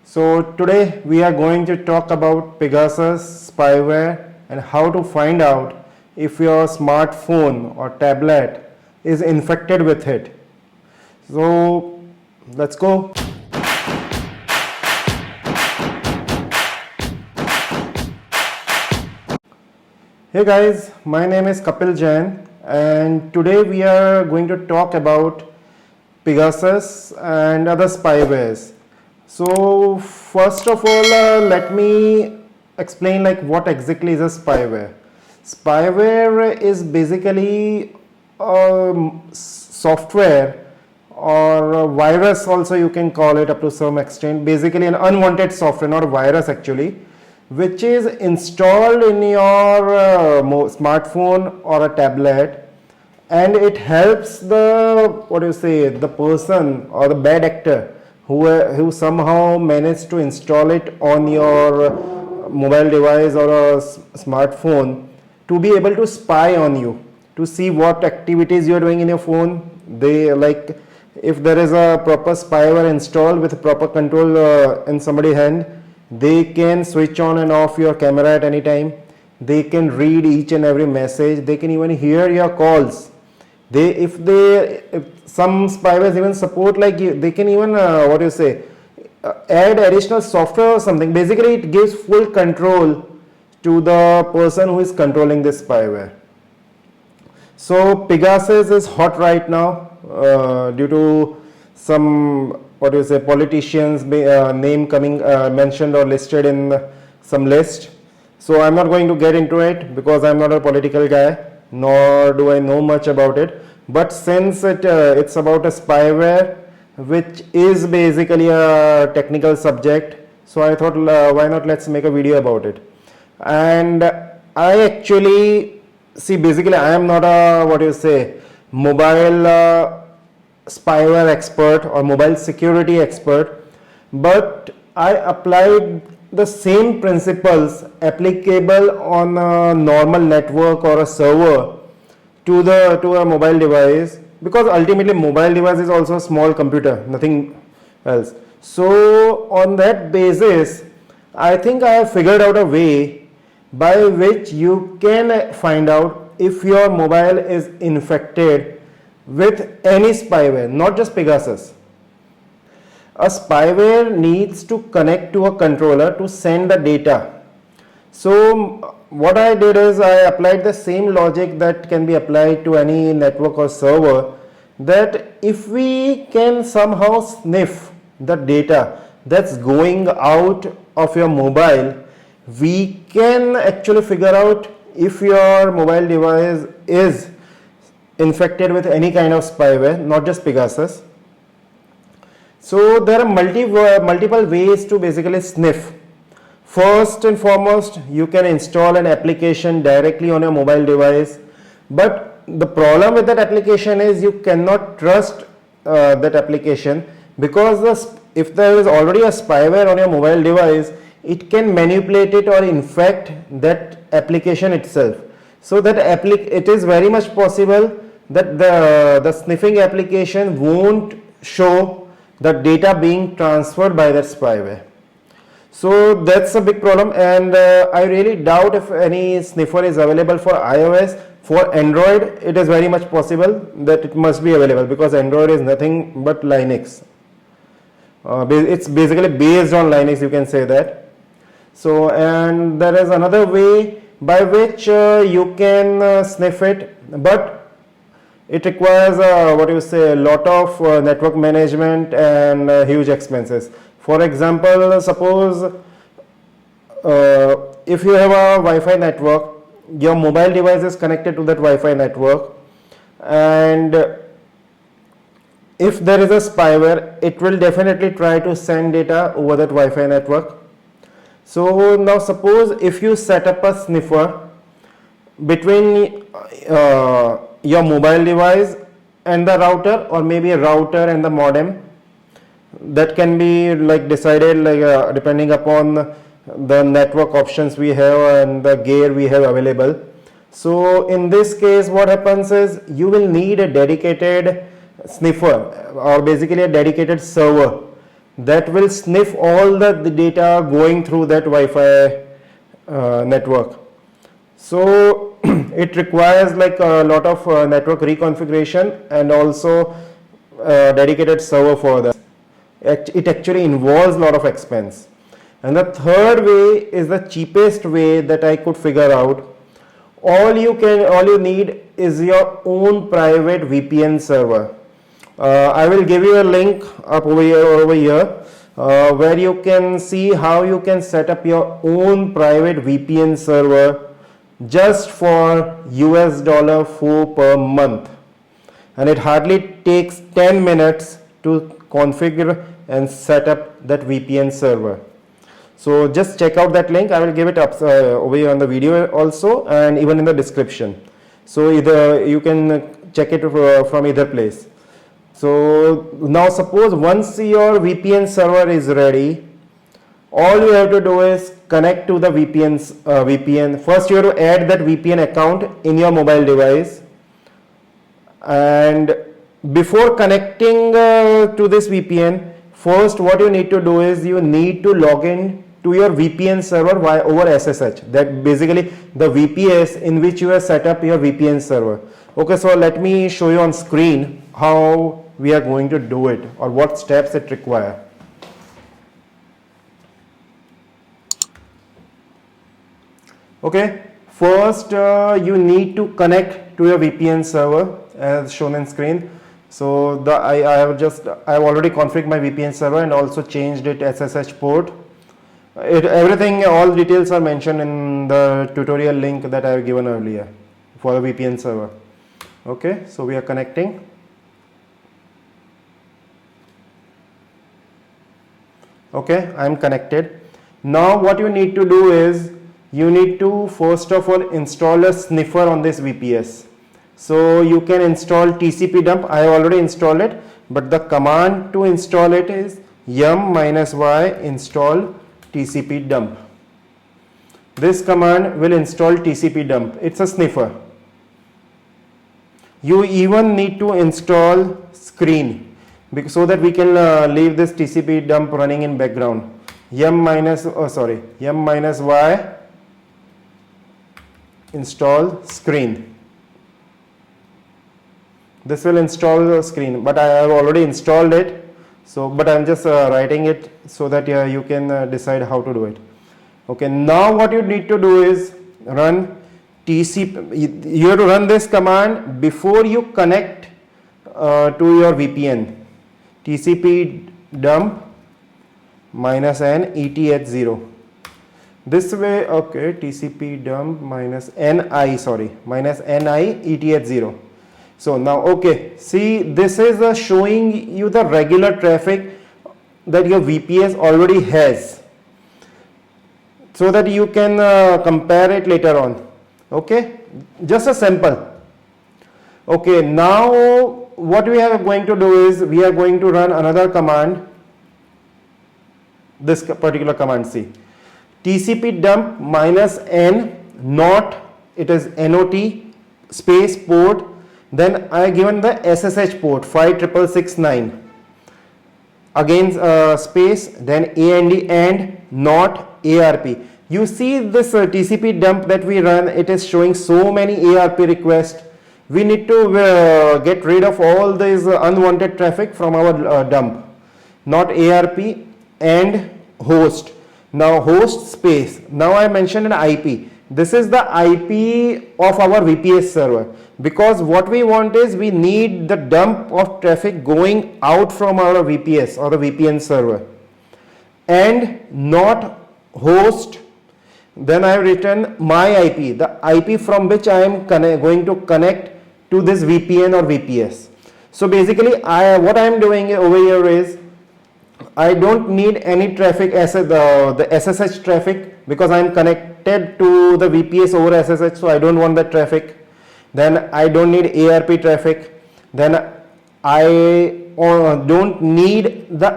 So today we are going to talk about Pegasus spyware and how to find out if your smartphone or tablet is infected with it. So let's go. Hey guys, my name is Kapil Jain and today we are going to talk about Pegasus and other spywares. So first of all, let me explain like what exactly is a spyware. Spyware is basically software or a virus also you can call it up to some extent. Basically an unwanted software, not a virus actually, which is installed in your smartphone or a tablet, and it helps the person or the bad actor who somehow managed to install it on your mobile device or a smartphone to be able to spy on you, to see what activities you are doing in your phone. They like, if there is a proper spyware installed with proper control in somebody's hand, they can switch on and off your camera at any time. They can read each and every message. They can even hear your calls. If some spywares even support like they can even add additional software or something. Basically it gives full control to the person who is controlling this spyware. So Pegasus is hot right now due to some politicians name coming mentioned or listed in some list. So I'm not going to get into it because I'm not a political guy, nor do I know much about it. But since it's about a spyware, which is basically a technical subject, so I thought why not let's make a video about it. And I actually see, basically I am not a mobile spyware expert or mobile security expert, but I applied the same principles applicable on a normal network or a server to a mobile device, because ultimately mobile device is also a small computer, nothing else. So on that basis, I think I have figured out a way by which you can find out if your mobile is infected with any spyware, not just Pegasus. A spyware needs to connect to a controller to send the data. So what I did is I applied the same logic that can be applied to any network or server, that if we can somehow sniff the data that's going out of your mobile, we can actually figure out if your mobile device is infected with any kind of spyware, not just Pegasus. So there are multiple ways to basically sniff. First and foremost, you can install an application directly on your mobile device, but the problem with that application is you cannot trust that application, because if there is already a spyware on your mobile device, it can manipulate it or infect that application itself. So that it is very much possible that the sniffing application won't show the data being transferred by that spyware. So that's a big problem, and I really doubt if any sniffer is available for iOS. For Android, it is very much possible that it must be available, because Android is nothing but Linux. It's basically based on Linux, you can say that. So, and there is another way by which you can sniff it, but it requires a lot of network management and huge expenses. For example, suppose if you have a Wi-Fi network, your mobile device is connected to that Wi-Fi network, and if there is a spyware, it will definitely try to send data over that Wi-Fi network. So now suppose if you set up a sniffer between your mobile device and the router, or maybe a router and the modem, that can be like decided like depending upon the network options we have and the gear we have available. So in this case, what happens is you will need a dedicated sniffer, or basically a dedicated server that will sniff all the data going through that Wi-Fi network. So it requires like a lot of network reconfiguration and also dedicated server for that. It actually involves a lot of expense. And the third way is the cheapest way that I could figure out. All you need is your own private VPN server. I will give you a link up over here where you can see how you can set up your own private VPN server just for $4 per month, and it hardly takes 10 minutes to configure and set up that VPN server. So just check out that link. I will give it up over here on the video also, and even in the description. So either you can check it from either place. So now suppose once your VPN server is ready, all you have to do is connect to the VPN. First you have to add that VPN account in your mobile device, and before connecting to this VPN, first what you need to do is you need to log in to your VPN server over SSH. That basically the VPS in which you have set up your VPN server. Okay, so let me show you on screen how we are going to do it or what steps it require. Okay, first you need to connect to your VPN server as shown in screen. So I've already configured my VPN server and also changed it SSH port. All details are mentioned in the tutorial link that I have given earlier for the VPN server. Okay, so we are connecting. Okay, I am connected. Now what you need to do is you need to first of all install a sniffer on this VPS. So you can install TCP dump. I have already installed it, but the command to install it is yum-y install TCP dump. This command will install TCP dump. It's a sniffer. You even need to install screen so that we can leave this TCP dump running in background. yum-y install screen. This will install the screen, but I have already installed it. So, but I'm just writing it so that you can decide how to do it. Okay, now what you need to do is run TCP. You have to run this command before you connect to your VPN. TCP dump -n eth0. This way, okay, TCP dump -ni eth0. So now, okay, see, this is showing you the regular traffic that your VPS already has, so that you can compare it later on. Okay, just a sample. Okay, now what we are going to do is we are going to run another command. This particular command, see, TCP dump -n not, it is NOT space port. Then I given the SSH port 56669, again space, then AND and not ARP. You see this TCP dump that we run, it is showing so many ARP requests. We need to get rid of all this unwanted traffic from our dump. Not ARP and host. Now host space. Now I mentioned an IP. This is the IP of our VPS server, because what we want is we need the dump of traffic going out from our VPS or the VPN server, and not host. Then I have written my IP, the IP from which I am going to connect to this VPN or VPS. So basically what I am doing over here is I don't need any traffic as the SSH traffic, because I am connected to the VPS over SSH, so I don't want that traffic. Then I don't need ARP traffic. Then I don't need the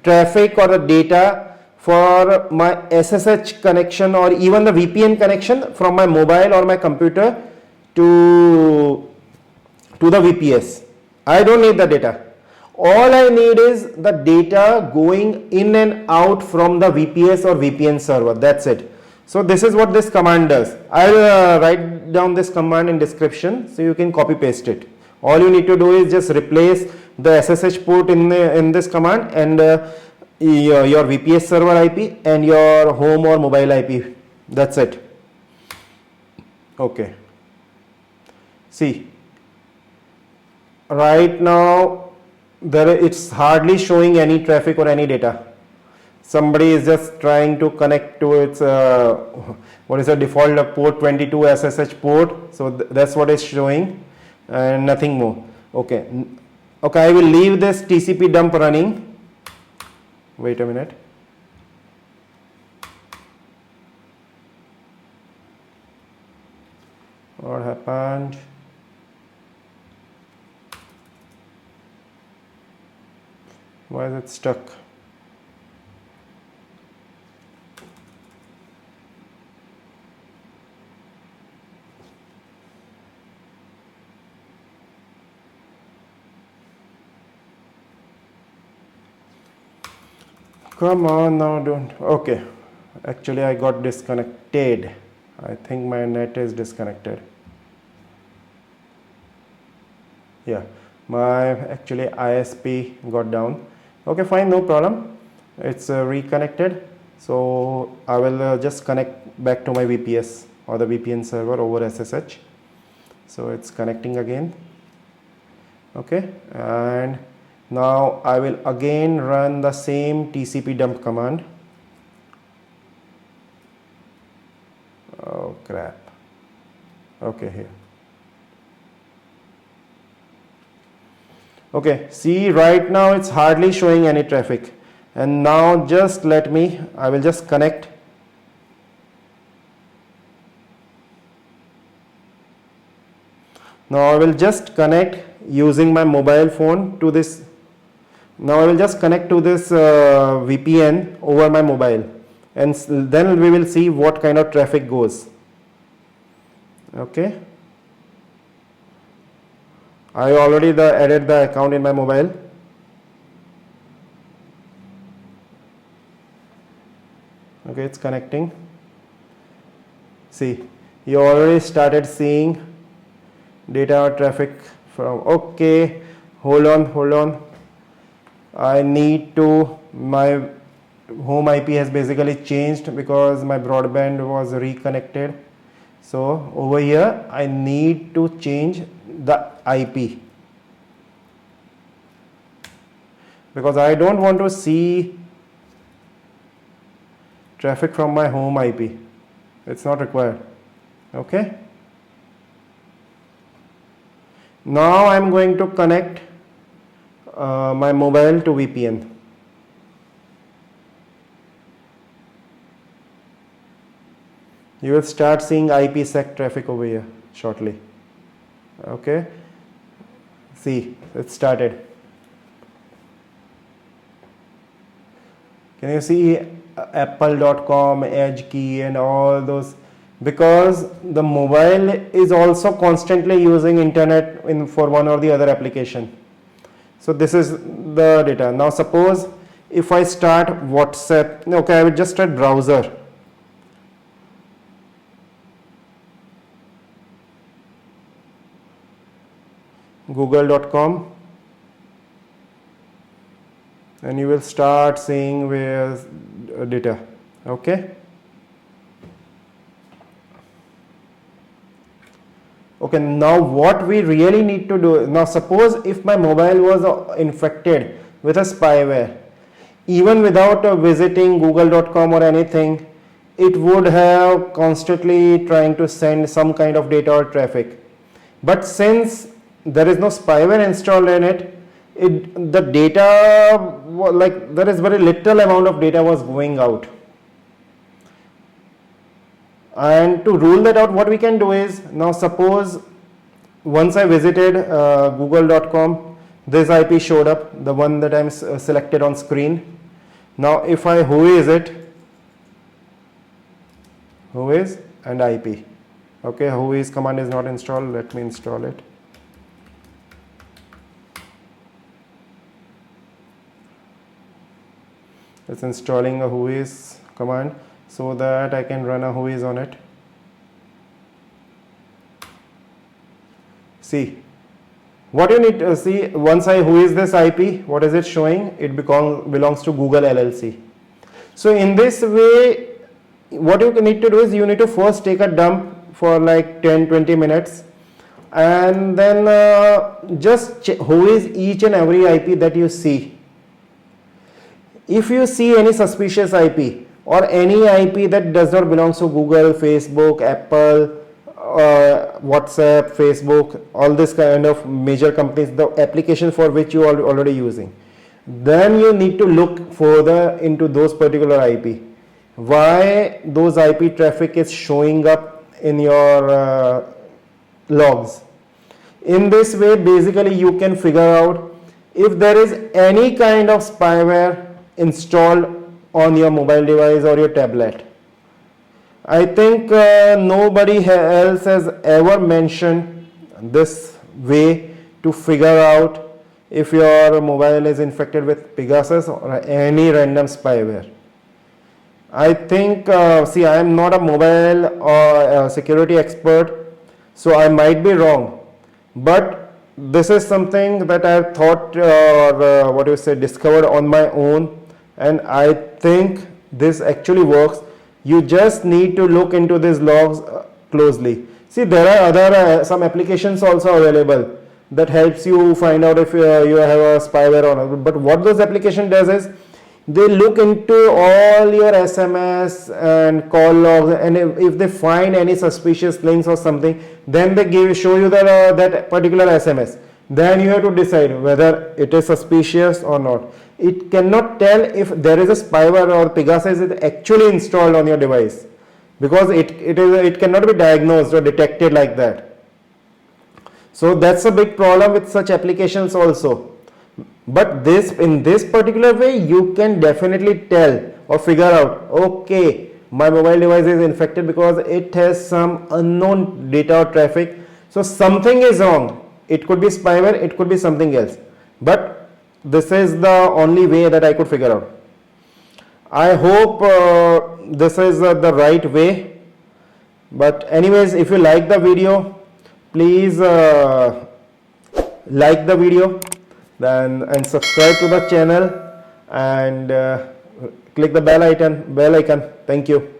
traffic or the data for my SSH connection or even the VPN connection from my mobile or my computer to the VPS. I don't need the data. All I need is the data going in and out from the VPS or VPN server. That's it. So this is what this command does. I'll write down this command in description so you can copy paste it. All you need to do is just replace the SSH port in this command and your VPS server IP and your home or mobile IP. That's it. Okay. See, right now it's hardly showing any traffic or any data. Somebody is just trying to connect to its what is the default port 22 SSH port. So that's what is showing and nothing more. Okay. Okay, I will leave this TCP dump running. Wait a minute. What happened? Why is it stuck? Come on now, don't. Okay, actually I got disconnected. I think my net is disconnected. Yeah, my actually ISP got down. Okay, fine, no problem. It's reconnected. So I will just connect back to my VPS or the VPN server over SSH. So it's connecting again. Okay, and now I will again run the same TCP dump command. Oh crap. Okay, here. Okay, see, right now it's hardly showing any traffic. And now just let me, I will just connect. Now I will just connect using my mobile phone to this. Now I will just connect to this VPN over my mobile, and then we will see what kind of traffic goes. Okay. I already added the account in my mobile. Okay, it's connecting. See, you already started seeing data or traffic from. Okay, hold on. I need to, my home IP has basically changed because my broadband was reconnected. So over here I need to change the IP because I don't want to see traffic from my home IP. It's not required. Okay. Now I'm going to connect my mobile to VPN. You will start seeing IPsec traffic over here shortly. Okay. See, it started. Can you see apple.com, edge key and all those? Because the mobile is also constantly using internet for one or the other application. So this is the data. Now suppose if I start WhatsApp, okay, I will just start browser. Google.com, and you will start seeing where data. Okay. Okay, now what we really need to do, now suppose if my mobile was infected with a spyware, even without visiting google.com or anything, it would have constantly trying to send some kind of data or traffic. But since there is no spyware installed in it, the data, like there is very little amount of data was going out. And to rule that out, what we can do is, now suppose once I visited google.com, this IP showed up, the one that I'm selected on screen. Now if I whois it, whois and IP. Okay, whois command is not installed, let me install it. It's installing a Whois command so that I can run a Whois on it. See, what you need to see, once I Whois this IP, what is it showing? It belongs to Google LLC. So in this way, what you need to do is you need to first take a dump for like 10-20 minutes and then just Whois each and every IP that you see. If you see any suspicious IP or any IP that does not belong to Google, Facebook, Apple, WhatsApp, Facebook, all this kind of major companies, the application for which you are already using, then you need to look further into those particular IP. Why those IP traffic is showing up in your logs. In this way, basically you can figure out if there is any kind of spyware installed on your mobile device or your tablet. I think nobody else has ever mentioned this way to figure out if your mobile is infected with Pegasus or any random spyware. I think, see, I am not a mobile or security expert, so I might be wrong, but this is something that I have thought or discovered on my own, and I think this actually works. You just need to look into these logs closely. See, there are other some applications also available that helps you find out if you have a spyware or not. But what those application does is they look into all your SMS and call logs, and if they find any suspicious links or something, then they show you that particular SMS. Then you have to decide whether it is suspicious or not. It cannot tell if there is a spyware or Pegasus is actually installed on your device, because it cannot be diagnosed or detected like that. So that's a big problem with such applications also. But in this particular way, you can definitely tell or figure out, okay, my mobile device is infected because it has some unknown data or traffic. So something is wrong. It could be spyware, it could be something else. But this is the only way that I could figure out. I hope this is the right way. But anyways, if you like the video, please like the video and subscribe to the channel and click the bell icon. Thank you.